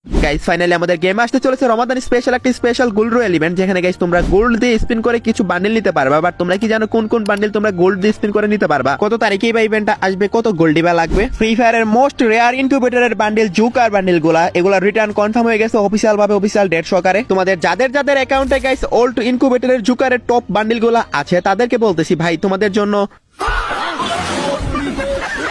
Guys finally আমাদের গেমে আসতে চলেছে রমাদান স্পেশাল একটা স্পেশাল গোল্ড রয়্যাল ইভেন্ট, যেখানে গাইস তোমরা গোল্ড দিয়ে স্পিন করে কিছু বান্ডেল নিতে পারবা। বাট তোমরা কি জানো কোন কোন বান্ডেল তোমরা গোল্ড দিয়ে স্পিন করে নিতে পারবা, কত তারিখে এই ইভেন্টটা আসবে, কত গোল্ডই বা লাগবে। ফ্রি ফায়ারের মোস্ট রেয়ার ইনকিউবেটরের বান্ডেল জুকার বান্ডেল এগুলা রিটার্ন কনফার্ম হয়ে গেছে অফিসিয়াল ভাবে, অফিসিয়াল ডেট সহকারে। তোমাদের যাদের যাদের অ্যাকাউন্টে গাইস ওল্ড ইনকিউবেটরের জুকারের টপ বান্ডেল আছে তাদেরকে বলতেছি ভাই তোমাদের জন্য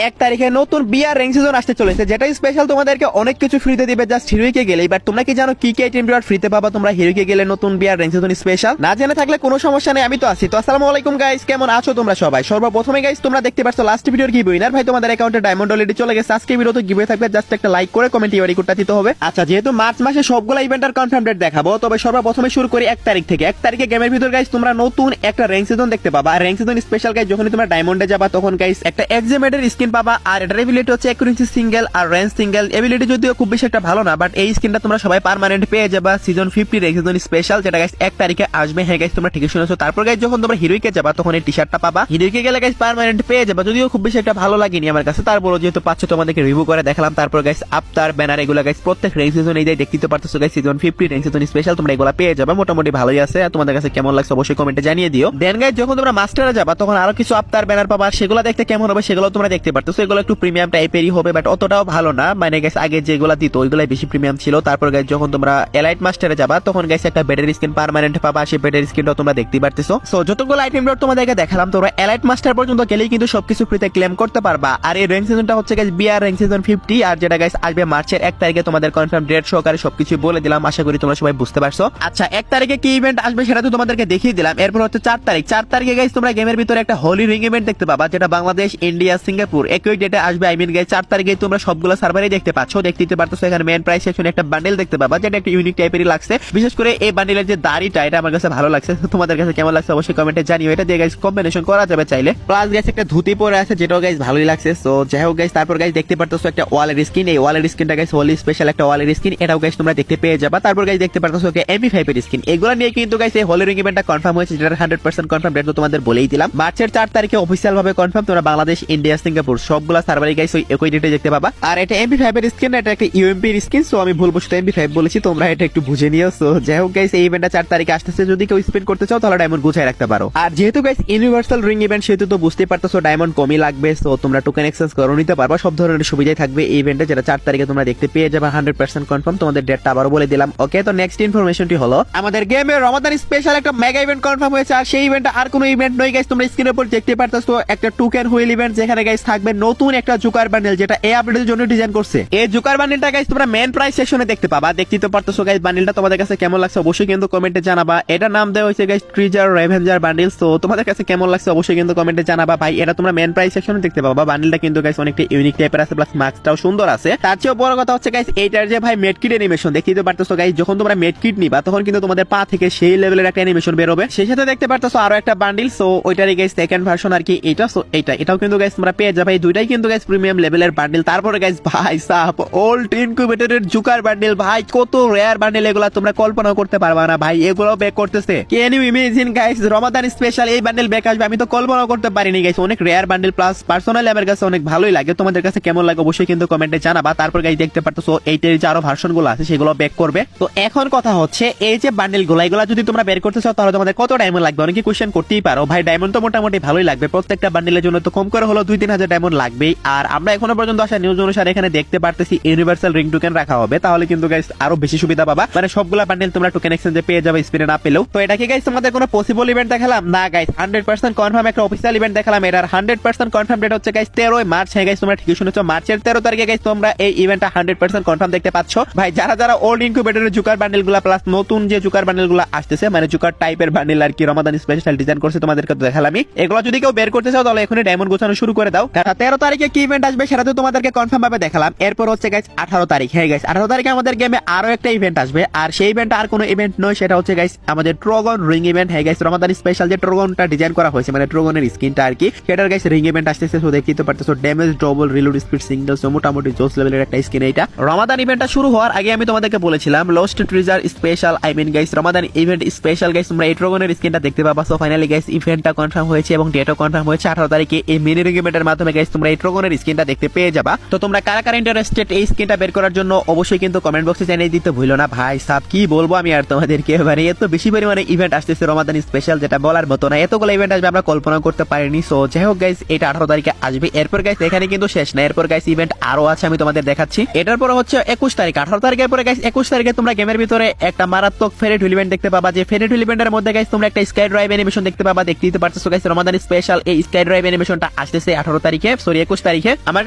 1 তারিখে নতুন বিআর র্যাঙ্ক সিজন আসতে চলেছে, যেটা স্পেশাল তোমাদেরকে অনেক কিছু ফ্রিতে দিবে জাস্ট হিরোইকে গেলেই। বাট তোমরা কি জানো কি কি আইটেম রিওয়ার্ড ফ্রিতে পাবা তোমরা হিরোইকে গেলে নতুন বিআর র্যাঙ্ক সিজন স্পেশাল? না জেনে থাকলে কোনো সমস্যা নেই, আমি তো আছি। তো আসসালামু আলাইকুম গাইস, কেমন আছো তোমরা সবাই? সর্বপ্রথমে গাইস তোমরা দেখতে পাচ্ছ লাস্ট ভিডিওর গিভ উইনার ভাই তোমাদের অ্যাকাউন্টে ডায়মন্ড অলরেডি চলে গেছে। আজকে ভিডিওতে গিভওয়ে থাকবে, জাস্ট একটা লাইক করে কমেন্টে ইউআরই কোডটা দিতে হবে। আচ্ছা, যেহেতু মার্চ মাসে সবগুলো ইভেন্টের কনফার্ম ডেট দেখাবো, তবে সর্বপ্রথমে শুরু করি 1 তারিখ থেকে। 1 তারিখে গেমের ভিতর গাইস তোমরা নতুন একটা র্যাঙ্ক সিজন দেখতে পাবা। আর র্যাঙ্ক সিজন স্পেশাল গাইস যখন তোমরা ডায়মন্ডে যাবা তখন গাইস একটা এক্সিমেটের স্কিন পাবা। আর এটা এবিলিটি হচ্ছে অ্যাকুরেসি সিঙ্গেল আর রেঞ্জ সিঙ্গেল। এবিলিটি যদিও খুব বেশি একটা ভালো না, বাট এই স্কিনটা তোমরা সবাই পার্মানেন্ট পেয়ে যাবা সিজন 50 র্যাঙ্ক সিজন স্পেশাল, যেটা গাইস 1 তারিখে আসবে। হ্যাঁ গাইস তোমরা ঠিকই শুনেছো। তারপর গাইস যখন তোমরা হিরোইকে যাবা তখন এই টি-শার্টটা পাবা। হিরোইকে গেলে গাইস পার্মানেন্ট পেয়ে যাবা, যদিও খুব বেশি একটা ভালো লাগেনি আমার কাছে। তারপরও যেহেতু পাচ্ছ তোমাদেরকে রিভিউ করে দেখালাম। তারপর গাইস আফতার ব্যানার এগুলো গাইস প্রত্যেক র্যাঙ্ক সিজন এই দেখতে পারতেছো guys season 50 rank season special তোমরা এগুলো পেয়ে যাবে। মোটামুটি ভালোই আছে। আর তোমাদের কাছে কেমন লাগছে অবশ্যই কমেন্টে জানিয়ে দিও। দেন গাইস যখন তোমরা মাস্টারে যাবা তখন আরো কিছু আফতার ব্যানার পাবা, সেগুলো দেখতে কেমন হবে সেগুলো তোমরা দেখতে পারতেছো। এগুলো একটু প্রিমিয়াম টাইপেরই হবে, বাট অতটাও ভালো না। মানে গাইস আগে যেগুলা দিত ওইগুলাই বেশি প্রিমিয়াম ছিল। তারপর গাইস যখন তোমরা এলাইট মাস্টারে যাবা তখন গাইস একটা ব্যাটারি স্কিন পার্মানেন্ট পাবা, সেই ব্যাটারি স্কিনটা তোমরা দেখতে পারতেছো। সো যতগুলো আইটেম রোড তোমাদেরকে দেখালাম, তোমরা এলাইট মাস্টার পর্যন্ত গেলেই কিন্তু সবকিছু ফ্রিতে ক্লেম করতে পারবা। আর এই র্যাঙ্ক সিজনটা হচ্ছে গাইস বিআর র্যাঙ্ক সিজন 50, আর যেটা গাইস আসবে মার্চের 1 তারিখে। তোমাদের কনফার্ম ডেট সহকারে সবকিছু বলে দিলাম, আশা করি তোমরা সবাই বুঝতে পারছো। আচ্ছা, 1 তারিখে কি ইভেন্ট আসবে সেটা তো তোমাদেরকে দেখিয়ে দিলাম। এরপর হচ্ছে 4 তারিখ। 4 তারিখে গাইস তোমরা গেমের ভিতরে একটা হোলি রিং ইভেন্ট দেখতে পাবা, যেটা বাংলাদেশ, ইন্ডিয়া, সিঙ্গাপুর একই ডেটে আসবে। আই মিন গাইস 4 তারিখে তোমরা সবগুলো সার্ভারেই দেখতে পাচ্ছ, দেখতে পারতেছো। এখানে মেন প্রাইস সেকশনে একটা বান্ডেল দেখতে পাবা, যেটা একটা ইউনিক টাইপেরই লাগছে। বিশেষ করে এই বান্ডেলের যে দাড়িটা, এটা আমার কাছে ভালো লাগছে। তোমাদের কাছে কেমন লাগছে অবশ্যই কমেন্টে জানিও। এটা দিয়ে গাইস কম্বিনেশন করা যাবে চাইলে। প্লাস গাইস একটা ধুতি পরে আছে, যেটাও গাইস ভালোই লাগছে। সো যাই হোক গাইস, তারপর গাইস দেখতে পারতেছো একটা ওয়ালের স্কিন। এই ওয়ালের স্কিনটা গাইস হোলি স্পেশাল একটা ওয়ালের স্কিন, এটাও গাইস তোমরা দেখতে পেয়ে যাবা। তারপর গাইস দেখতে পারতেছো MP5 এর স্কিন। এগুলো নিয়ে কিন্তু গাইস এই হোলি রিং ইভেন্টটা কনফার্ম হয়েছে, যেটা 100% কনফার্ম ডেট তো তোমাদের বলেই দিলাম। মার্চের 4 তারিখে অফিসিয়াল ভাবে কনফার্ম। তোমরা বাংলাদেশ, ইন্ডিয়া, সিঙ্গাপুর সবগুলা সার্ভারে গাইস ওই একই ডেটে দেখতে পাবা। আর এটা MP5 এর স্কিন, এটা একটা UMP এর স্কিন। সো আমি ভুলবশত MP5 বলেছি, তোমরা এটা একটু বুঝে নিও। সো যাই হোক গাইস, এই ইভেন্টটা 4 তারিখে আসতেছে। যদি কেউ স্পেন্ড করতে চাও তাহলে ডায়মন্ড গুছায় রাখতে পারো। আর যেহেতু গাইস ইউনিভার্সাল রিং ইভেন্ট, সেহেতু তো বুঝতেই পারতেছো ডায়মন্ড কমই লাগবে। সো তোমরা টোকেন এক্সচেঞ্জ করে নিতে পারবা, সব ধরনের সুবিধাই থাকবে এই ইভেন্টে, যেটা 4 তারিখে তোমরা দেখতে পেয়ে যাবে 100% কনফার্ম। তোমাদের ডেটটা আবারও বলে দিলাম। ওকে, তো নেক্সট ইনফরমেশনটি হলো আমাদের গেমে রমাদান স্পেশাল একটা মেগা ইভেন্ট কনফার্ম হয়েছে। আর সেই ইভেন্টটা আর কোনো ইভেন্ট নয় গাইস, তোমরা স্ক্রিনের উপর দেখতে পারতেছো একটা টোকেন হুইল ইভেন্ট, যেখানে গাইস থাকবে নতুন একটা জোকার বান্ডেল, যেটা এই আপডেটের জন্য ডিজাইন করছে। এই জোকার বান্ডেলটা গাইস তোমরা মেন প্রাইস সেকশনে দেখতে পাবা। দেখতে তো পারতেছো গাইস বান্ডেলটা তোমাদের কাছে কেমন লাগছে অবশ্যই কিন্তু কমেন্টে জানাবা। এটা নাম দেওয়া হয়েছে গাইস ট্রিজার রেভেঞ্জার বান্ডেল। সো তোমাদের কাছে কেমন লাগছে অবশ্যই কিন্তু কমেন্টে জানাবা ভাই। এটা তোমরা মেন প্রাইস সেকশনে দেখতে পাবা। বান্ডেলটা কিন্তু গাইস অনেকটা ইউনিক টাইপের আছে, প্লাস মাস্কটাও সুন্দর আছে। তার চেয়ে বড় কথা হচ্ছে গাইস এইটার যে ভাই মেডকিট অ্যানিমেশন, দেখতেই তো পারতেছো গাইস যখন তোমরা মেডকিট নিবা তখন কিন্তু তোমাদের পা থেকে সেই লেভেলের একটা অ্যানিমেশন বের হবে। সেই সাথে দেখতে পারতেছো আরো একটা বান্ডেল। সো ওইটারই গাইস সেকেন্ড ভার্সন আর কি এটা। সো এটাও কিন্তু গাইস তোমরা পেয়ে যাবে। এই দুইটাই কিন্তু গাইস প্রিমিয়াম লেভেলের বান্ডেল। তারপরে গাইস ভাই সাহেব ওল্ড ইনকিউবেটরের জুকার বান্ডেল, ভাই কত রেয়ার বান্ডেল এগুলা, তোমরা কল্পনা করতে পারবা না ভাই। এগুলো ব্যাক করতেছে, can you imagine guys Ramadan special এই বান্ডেল ব্যাক আসবে? আমি তো কল্পনা করতে পারিনি গাইস। অনেক রেয়ার বান্ডেল, প্লাস পার্সোনালি আমার কাছে অনেক ভালোই লাগে। তোমাদের কাছে কেমন লাগে অবশ্যই কিন্তু কমেন্টে জানাবা। তারপর গাইস দেখতে পারতেছো এইটার যে আরো ভার্সন গুলো আছে সেগুলো ব্যাক করবে। তো এখন কথা হচ্ছে এই যে বান্ডেল গুলো, এগুলা যদি তোমরা বের করতে চাও তাহলে তোমাদের কত ডায়মন্ড লাগবে? অনেকে কোশ্চেন করতেই পারো ভাই। ডায়মন্ড তো মোটামুটি ভালোই লাগবে, প্রত্যেকটা বান্ডেলের জন্য তো কম করে হলো 2-3 হাজার ডায়মন্ড লাগবেই। আর আমরা এখনো পর্যন্ত আসা নিউজ অনুসারে এখানে দেখতে পারতেছি ইউনিভার্সাল রিং টোকেন রাখা হবে, তাহলে কিন্তু গাইস আরো বেশি সুবিধা পাবা। মানে সবগুলা বান্ডেল তোমরা টোকেন এক্সচেঞ্জে পেয়ে যাবে স্পিনে না পেলেও। তো এটা কি গাইস তোমাদের কোনো পসিবল ইভেন্ট দেখালাম? না গাইস, 100% কনফার্ম একটা অফিসিয়াল ইভেন্ট দেখালাম। এটার 100% কনফার্ম ডেট হচ্ছে গাইস 13 মার্চ। হ্যাঁ গাইস তোমরা ঠিকই শুনেছো, মার্চের 13 তারিখে গাইস তোমরা এই ইভেন্টটা 100% কনফার্ম দেখতে পাচ্ছ ভাই। যারা যারা ওল্ড ইনকিউবেটরের জুকার বান্ডেল গুলা প্লাস নতুন যে জুকার বান্ডেল গুলা আসতেছে, মানে জুকার টাইপের বান্ডেল আর কি রমাদান স্পেশাল ডিজাইন করছে, তোমাদেরকে তো দেখালামই। এগুলো যদি কেউ বের করতে চাও তাহলে এখনই ডায়মন্ড গোছানো শুরু করে দাও। 13 তারিখে কি ইভেন্ট আসবে সেটা তো তোমাদেরকে কনফার্ম ভাবে দেখালাম। এরপর হচ্ছে গাইস 18 তারিখ। হ্যাঁ গাইস 18 তারিখে আমাদের গেমে আরো একটা ইভেন্ট আসবে। আর সেই ইভেন্টটা আর কোনো ইভেন্ট নয়, সেটা হচ্ছে গাইস আমাদের ট্রগন রিং ইভেন্ট। হ্যাঁ গাইস রমাদান স্পেশাল যে ট্রগনটা ডিজাইন করা হয়েছে, মানে ট্রগনের স্কিনটা আর কি, সেটার গাইস রিং ইভেন্ট আসতেছে। তো দেখতেই তো পারতেছো damage double reload speed single. So মোটামুটি জোস লেভেলের একটা স্কিন এইটা। রমাদান ইভেন্টটা শুরু হওয়ার আগে আমি তোমাদেরকে বলেছিলাম lost treasure special, I mean guys Ramadan event special guys তোমরা এই ট্রগনের স্কিনটা দেখতে পাবা। সো ফাইনালি গাইস ইভেন্টটা কনফার্ম হয়েছে এবং ডেটও কনফার্ম হয়েছে 18 তারিখে। এই মিনি রিং ইভেন্টের মাধ্যমে গাইস তোমরা এই ড্রাগনের স্কিনটা দেখতে পেয়ে যাবা। তো তোমরা কারা কারা ইন্টারেস্টেড এই স্কিনটা বের করার জন্য অবশ্যই কিন্তু কমেন্ট বক্সে জানিয়ে দিতে ভুলো না। ভাই সাব কি বলবো আমি আর তোমাদেরকে, মানে এত বেশি পরিমাণে ইভেন্ট আসতেছে রমাদান স্পেশাল, যেটা বলার মতো না। এতগুলো ইভেন্ট আসবে আমরা কল্পনা করতে পারিনি। সো যাই হোক গাইস, এটা 18 তারিখে আসবে। এরপর গাইস এখানে কিন্তু শেষ না, এরপর গাইস ইভেন্ট আরো আছে, আমি তোমাদের দেখাচ্ছি। এটার পর হচ্ছে 21 তারিখ, 18 তারিখের পরে গাইস 21 তারিখে তোমরা গেমের ভিতরে একটা মারাত্মক ফেরিট হুইল ইভেন্ট দেখতে পাবা। যে ফেরিট হুইল ইভেন্টের মধ্যে গাইস তোমরা একটা স্কাই ড্রাইভ অ্যানিমেশন দেখতে পাবা। দেখতে পারতেছো গাইস রমাদান স্পেশাল এই স্কাই ড্রাইভ অ্যানিমেশনটা আসতেছে 18 তারিখে, সরি 21 তারিখে। আমার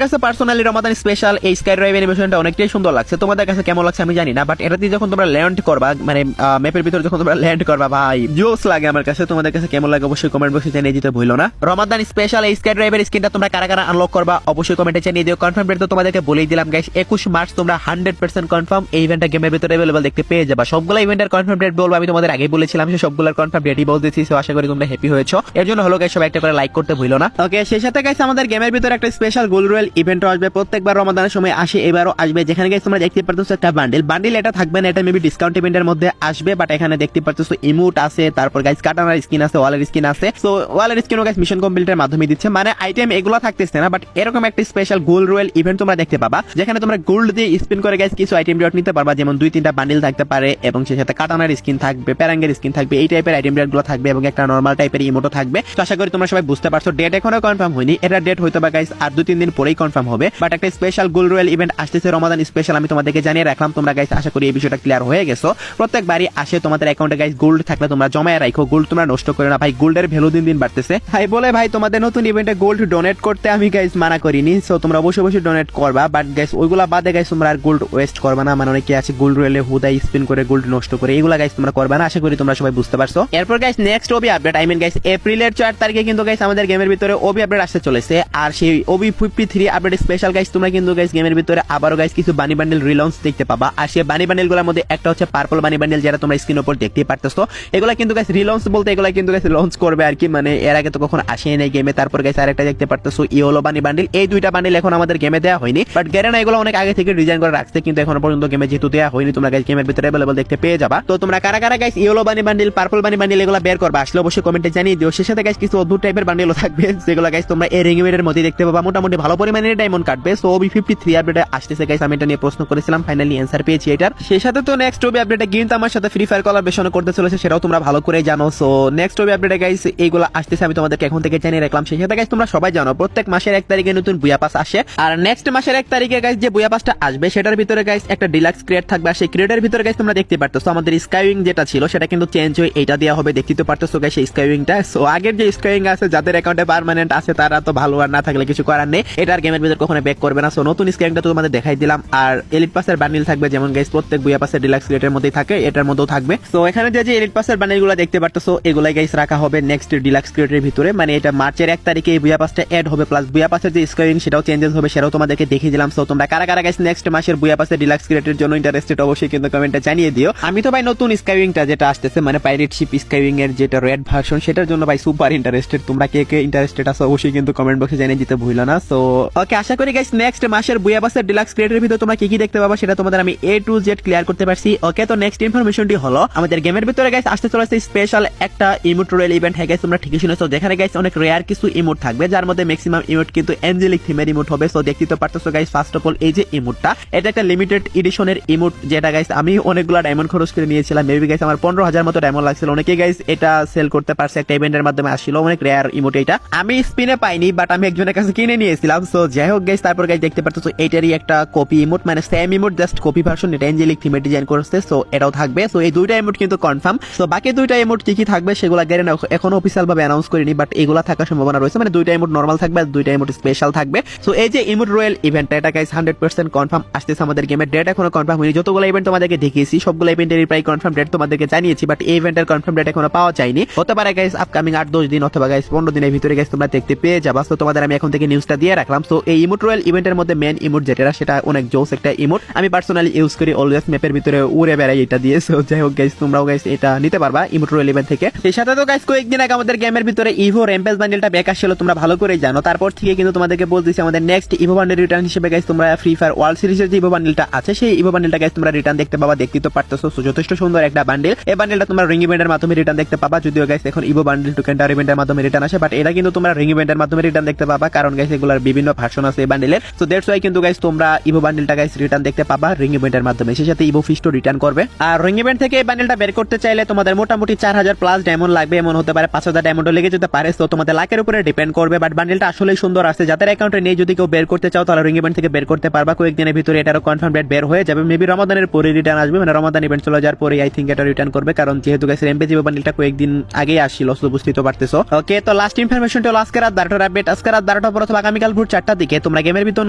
কাছে পার্সোনালি রমাদান স্পেশাল এই স্কাই ড্রাইভ অ্যানিমেশনটা অনেকটাই সুন্দর লাগছে। তোমাদের কাছে কেমন লাগছে আমি জানি না, বাট এটাতে যখন তোমরা ল্যান্ড করবা, মানে ম্যাপের ভিতরে যখন তোমরা ল্যান্ড করবা, ভাই জোস লাগে আমার কাছে। তোমাদের কাছে কেমন লাগে অবশ্যই কমেন্ট বক্সে জানিয়ে দিতে ভুলো না। রমাদান স্পেশাল এই স্কাই ড্রাইভের স্কিনটা তোমরা কারা কারা আনলক করবা অবশ্যই কমেন্টে জানিয়ে দিও। কনফার্ম ডেট তো তোমাদেরকে বলেই দিলাম গাইস, 21 মার্চ তোমরা 100% কনফার্ম এই ইভেন্টটা গেমের ভিতরে अवेलेबल দেখতে পেয়ে যাবা। সবগুলো ইভেন্টের কনফার্ম ডেট বলবো, আমি তোমাদের আগেই বলেছিলাম যে সবগুলোর কনফার্ম ডেটই বলতেছি। সো আশা করি তোমরা হ্যাপি হয়েছো। এর জন্য হলো গাইস সবাই একটা করে লাইক করতে ভুলো না। ওকে, সেই সাথে গাইস আমাদের গেমের ভিতরে একটা স্পেশাল গোল্ড রয়্যাল ইভেন্ট আসবে। প্রত্যেকবার রমাদানের সময় আসে, এবারও আসবে। যেখানে গাইস তোমরা দেখতে পারতেছো একটা বান্ডিল এটা থাকবে না, এটা মেবি ডিসকাউন্ট ইভেন্টের মধ্যে আসবে। বাট এখানে দেখতে পারতেছো ইমোট আছে, তারপর গাইস কাটানার স্কিন আছে, ওয়ালের স্কিন আছে। সো ওয়ালের স্কিনও গাইস মিশন কমপ্লিটের মাধ্যমে দিচ্ছে, মানে আইটেম এগুলো থাকতেছে না। বাট এরকম একটা স্পেশাল গোল্ড রয়্যাল ইভেন্ট তোমরা দেখতে পাবা, যেখানে তোমরা গোল্ড দিয়ে স্পিন করে গাইস কিছু আইটেম রিওয়ার্ড নিতে পারবা। যেমন 2-3টা বান্ডিল থাকতে পারে, এবং সেই সাথে কাটানার স্কিন থাকবে, প্যারাঙ্গের স্কিন থাকবে, এই টাইপের আইটেম রিওয়ার্ড গুলো থাকবে, এবং একটা নরমাল টাইপের ইমোটও থাকবে। তো আশা করি তোমরা সবাই বুঝতে পারছো। ডেট এখনো কনফার্ম হয়নি, এটা ডেট হয়তো বা গাইস আর 2-3 দিন পরেই কনফার্ম হবে। বাট একটা স্পেশাল গোল্ড রয়্যাল ইভেন্ট আসতেছে রমাদান স্পেশাল, আমি তোমাদেরকে জানিয়ে রাখলাম। তোমরা গাইস আশা করি এই বিষয়টা ক্লিয়ার হয়ে গেছো। প্রত্যেকবারই আসে তোমাদের অ্যাকাউন্টে গাইস গোল্ড থাকলে তোমরা জমায়ে রাখো, গোল্ড তোমরা নষ্ট করো না ভাই, গোল্ডের ভ্যালু দিন দিন বাড়তেছে। ভাই বলে ভাই তোমাদের নতুন ইভেন্টে গোল্ড ডোনেট করতে আমি গাইস মানা করিনি। সো তোমরা অবশ্যই ডোনেট করবা, বাট গাইস ওইগুলা বাদে গাইস তোমরা আর গোল্ড ওয়েস্ট করবা না। মানে অনেকে আছে গোল্ড রয়্যালে হুদাই স্পিন করে গোল্ড নষ্ট করে, এগুলা গাইস তোমরা করবা না। আশা করি তোমরা সবাই বুঝতে পারছো। এরপর guys next OB update, I mean guys এপ্রিলের 4 তারিখে কিন্তু গাইস আমাদের গেমের ভিতরে ওবি আপডেট আসতে চলেছে। আর সেই ওবি 53 আপডেট স্পেশাল গাইস তোমরা কিন্তু গাইস গেমের ভিতরে আবারো গাইস কিছু বানি বান্ডেল রিলঞ্চ দেখতে পাবা। আর সেই বানি বান্ডেল গুলোর মধ্যে একটা হচ্ছে পার্পল বানি বান্ডেল, যেটা তোমরা স্ক্রিনের উপর দেখতেই পারতেছো। এগুলা কিন্তু গাইস রিলঞ্চ বলতে এগুলা কিন্তু গাইস লঞ্চ করবে আর কি, মানে এর আগে তো কখনো আসেই নাই গেমে। তারপর গাইস আরেকটা দেখতে পারতেছো ইয়েলো বানি বান্ডেল। এই দুইটা বান্ডেল এখন আমাদের গেমে দেওয়া হয়নি, বাট গ্যারেনা এগুলো অনেক আগে থেকে ডিজাইন করে রাখছে, কিন্তু এখনো পর্যন্ত গেমে যেহেতু দেওয়া হয়নি, তোমরা গাইস গেমের ভিতরে अवेलेबल দেখতে পেয়ে যাবা। তো তোমরা কারা কারা গাইস ইয়েলো বানি বান্ডেল, পার্পল বানি বান্ডেল এগুলো বের করবা আসলে অবশ্যই কমেন্টে জানিয়ে দিও। সেই সাথে গাইস কিছু অদ্ভুত টাইপের বান্ডেলও থাকবে, যেগুলো গাইস তোমরা এই রিং ইভেন্টের মধ্যে দেখতে পাবা। মোটামুটি ভালো পরিমাণে ডায়মন্ড কাটবে। সো ওবি 53 আপডেটে আসতেছে গাইস, আমি এটা নিয়ে প্রশ্ন করেছিলাম, ফাইনালি অ্যানসার পেয়েছি এটার। সেই সাথে তো নেক্সট ওবি আপডেটে কিন্তু আমার সাথে ফ্রি ফায়ার কোলাবরেশন করতে চলেছে, সেটাও তোমরা ভালো করে জানো। সো নেক্সট ওবি আপডেটে গাইস এইগুলো আসতেছে, আমি তোমাদেরকে এখন থেকে জানিয়ে রাখলাম। সেই সাথে গাইস তোমরা সবাই জানো প্রত্যেক মাসের 1 তারিখে নতুন বুয়া পাস আসে। আর নেক্সট মাসের 1 তারিখে গাইস যে বুয়া পাসটা আসবে সেটার ভিতরে গাইস একটা ডিলাক্স ক্রিয়েট থাকবে। আর সেই ক্রিয়েটের ভিতরে গাইস তোমরা দেখতে পারতেছো আমাদের স্কাইউইং যেটা ছিল সেটা কিন্তু চেঞ্জ হয়ে এটা দেওয়া হবে, দেখতে তো পারতেছো গাইস সেই স্কাইউইংটা। সো আগের যে স্কাইউইং আছে যাদের অ্যাকাউন্টে পার্মানেন্ট আছে তারা তো ভালো, আর না থাকলে কিছু করার নেই, এটা আর গেমের ভিতরে কখনো ব্যাক করবে না। সো নতুন স্কাইউইংটা তো তোমাদের দেখাই দিলাম। আর এলিট পাসের বান্ডিল থাকবে, যেমন গাইস প্রত্যেক বুয়া পাসের ডিলাক্স ক্রিয়েটের মধ্যেই থাকে, এটার মধ্যেও থাকবে। সো এখানে যে এলিট পাসের বান্ডিলগুলো দেখতে পারতেছো এগুলাই গাইস রাখা হবে নেক্সট ডিলাক্স ক্রিয়েটের ভিতরে, মানে এটা মার্চের 1 তারিখে এই বুয়া পাসটা এড হবে, প্লাস বুয়া পাসের যে স্কাইউইং সেটাও চেঞ্জেস হবে, সেটাও তোমাদেরকে দেখিয়ে দিলাম। সো তোমরা কারা কারা গাইস নেক্সট মাসের বুয়া পাসের ডিলাক্স ক্রিয়েটের জন্য ইন্টারেস্টেড অবশ্যই কিন্তু কমেন্টে জানিয়ে দিও। আমি তো ভাই নতুন স্কাইউইংটা যেটা আসতেছে, মানে পাইরেট শিপ স্কাইউইং এর যেটা রেড ভার্সন, সেটার জন্য ভাই সুপার ইন্টারেস্টেড। তোমরা কে কে ইন্টারেস্টেড আছো অবশ্যই কিন্তু কমেন্ট বক্সে জানিয়ে দিতে ভুলো না। সো ওকে, আশা করি গাইস নেক্সট মাসের বুয়া পাসের ডিলাক্স ক্রিয়েটের ভিতরে তোমরা কি কি দেখতে পাবা সেটা তোমাদের আমি A to Z ক্লিয়ার করতে পারছি। ওকে, তো নেক্সট ইনফরমেশনটি হলো আমাদের গেমের ভিতরে গাইস আসতে চলেছে স্পেশাল একটা ইমোট রয়্যাল ইভেন্ট। হ্যাঁ গাইস তোমরা ঠিকই শুনেছো, যেখানে গাইস অনেক রেয়ার কিছু ইমোট থাকবে, যার মধ্যে ম্যাক্সিমাম ইমোট কিন্তু অ্যাঞ্জেলিক থিমের ইমোট হবে। সো দেখতে তো পারতেছো গাইস ফার্স্ট অফ অল এই যে ইমোটটা, এটা একটা লিমিটেড এডিশনের ইমোট, যেটা গাইস আমি অনেকগুলো ডায়মন্ড খরচ করে নিয়েছিলাম। মেবি গাইস আমার 15,000 মতো ডায়মন্ড লাগছিল। অনেকে গাইস এটা সেল করতে পারছে একটা ইভেন্টের মাধ্যমে, আসছিল অনেক রেয়ার ইমোট। এটা আমি স্পিনে পাইনি, বাট আমি একজনের কাছে কিনে নিয়েছিলাম। সো যাই হোক গাইস, তারপর গাইস দেখতে পারতেছো এইটারই একটা কপি ইমোট, মানে same emote just copy version, এটা অ্যাঞ্জেলিক থিমে ডিজাইন করছে। সো এটাও থাকবে। সো এই দুইটা ইমোট কিন্তু কনফার্ম। সো বাকি দুইটা ইমোট কি কি থাকবে সেগুলো গ্যারেন্টি এখনো অফিসিয়াল ভাবে অ্যানাউন্স করিনি, বাট এগুলা থাকার সম্ভাবনা রয়েছে। মানে দুইটা ইমোট নরমাল থাকবে আর দুইটা ইমোট স্পেশাল থাকবে। সো এই যে ইমোট রয়্যাল ইভেন্টটা, এটা গাইস 100% কনফার্ম আসতেছে আমাদের গেমের। ডেট এখনো কনফার্ম হয়নি। যতগুলো ইভেন্ট তোমাদেরকে দেখিয়েছি সবগুলো ইভেন্টের প্রায় কনফার্ম ডেট তোমাদেরকে জানিয়েছি, বাট এই ইভেন্টের কনফার্ম ডেট এখনো পাওয়া যায়নি। হতে পারে গাইস আপকামিং 8-10 দিন অথবা গাইস 15 দিনের ভিতরে গাইস তোমরা দেখতে পেয়ে যাবা। সো তোমাদের আমি এখন থেকে নিউজটা দিয়ে রাখলাম। সো এই ইমোট রয়্যাল ইভেন্টের মধ্যে মেন ইমোট যেটা, সেটা অনেক জোস একটা ইমোট, আমি পার্সোনালি ইউজ করি অলওয়েজ, ম্যাপের ভিতরে উড়ে বেড়াই এটা দিয়ে। সো যাই হোক গাইস, তোমরাও গাইস এটা নিতে পারবা ইমোট রয়্যাল ইভেন্ট থেকে। সেই সাথে তো গাইস কয়েকদিন আগে আমাদের গেমের ভিতরে ইভো র্যাম্পেজ বান্ডেলটা ব্যাক আসছিল, তোমরা ভালো করে জানো। তারপর থেকে কিন্তু তোমাদেরকে বলতেছি আমাদের নেক্সট ইভো বান্ডেল রিটার্ন হিসেবে গাইস তোমরা ফ্রি ফায়ার ওয়ার্ল্ড সিরিজের যে ইভো বান্ডেলটা আছে সেই ইভো বান্ডেলটা গাইস তোমরা রিটার্ন দেখতে পাবা, দেখতে তো পারতেছো। সো যথেষ্ট সুন্দর একটা বান্ডেল। এই বান্ডেলটা তোমরা রিং ইভেন্টের মাধ্যমে রিটার্ন দেখতে পাবা, যদিও গাইস এখন ইভো বান্ডেল টোকেন ইভেন্টের মাধ্যমে রিটার্ন আসে, বাট এটা কিন্তু তোমরা রিং ইভেন্টের মাধ্যমে রিটার্ন দেখতে পাবা। পাবা, কারণ গাইস এগুলোর বিভিন্ন ভার্সন আছে এই বান্ডেলের। তো দ্যাটস ওয়াই কিন্তু গাইস তোমরা ইভো বান্ডেলটা গাইস রিটার্ন দেখতে পাবা রিং ইভেন্টের মাধ্যমে, সেই সাথে ইভো ফিস্টও রিটার্ন করবে। আর রিং ইভেন্ট থেকে এই বান্ডেলটা বের করতে চাইলে তোমাদের মোটামুটি 4000 প্লাস ডায়মন্ড লাগবে, এমন হতে পারে 5000 ডায়মন্ডও লেগে যেতে পারে। তো তোমাদের লাকের উপরে ডিপেন্ড করবে, বাট বান্ডেলটা আসলেই সুন্দর আছে। যাদের অ্যাকাউন্টে নেই, যদি কেউ বের করতে চাও তাহলে রিং ইভেন্ট থেকে বের করতে পারবা। কয়েকদিনের ভিতরে এটারও কনফার্ম ডেট বের হয়ে যাবে, মেবি রমাদানের পরে রিটার্ন আসবে, মানে রমাদান ইভেন্ট চলে যাওয়ার পরে আই থিঙ্ক এটা রিটার্ন করবে, কারণ যেহেতু গাইস রেম্পেজ ইভো বান্ডেলটা কয়েকদিন আগেই আসছিল, তো বুঝতেই তো পারতেছো। ওকে, তো লাস্ট ইনফরমেশনটা হলো আজকে রাত 12টার আপডেট। আজকে রাত 12টা পর অথবা আগামীকাল ভোর 4টার দিকে তোমরা গেমের ভিতর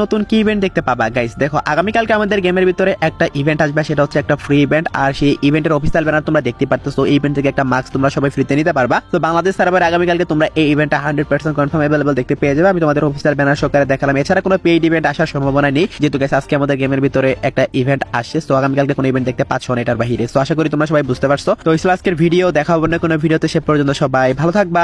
নতুন কি ইভেন্ট দেখতে পাবা। গাইস দেখো, আগামীকালকে আমাদের গেমের ভিতরে একটা ইভেন্ট আসবে, সেটা হচ্ছে একটা ফ্রি ইভেন্ট। আর সেই ইভেন্টের অফিসিয়াল ব্যানার তোমরা দেখতে পারতেছো। এই ইভেন্ট থেকে একটা মাস্ক তোমরা সবাই ফ্রিতে নিতে পারবা। তো বাংলাদেশ সার্ভারে আগামীকালকে তোমরা এই ইভেন্টটা 100% কনফার্ম अवेलेबल দেখতে পেয়ে যাবে। আমি তোমাদের অফিসিয়াল ব্যানার সহকারে দেখালাম। এছাড়া কোনো পেইড ইভেন্ট আসার সম্ভাবনা নেই, যেহেতু গাইস আজকে আমাদের গেমের ভিতরে একটা ইভেন্ট আসছে। তো আগামীকালকে কোনো ইভেন্ট দেখতে পাচ্ছ না এটার বাহিরে। তো আশা করি তোমরা সবাই বুঝতে পারছো। তো এই ছিল আজকের ভিডিও, দেখা হবে না কোনো ভিডিওতে। সে পর্যন্ত সবাই ভালো থাকবা।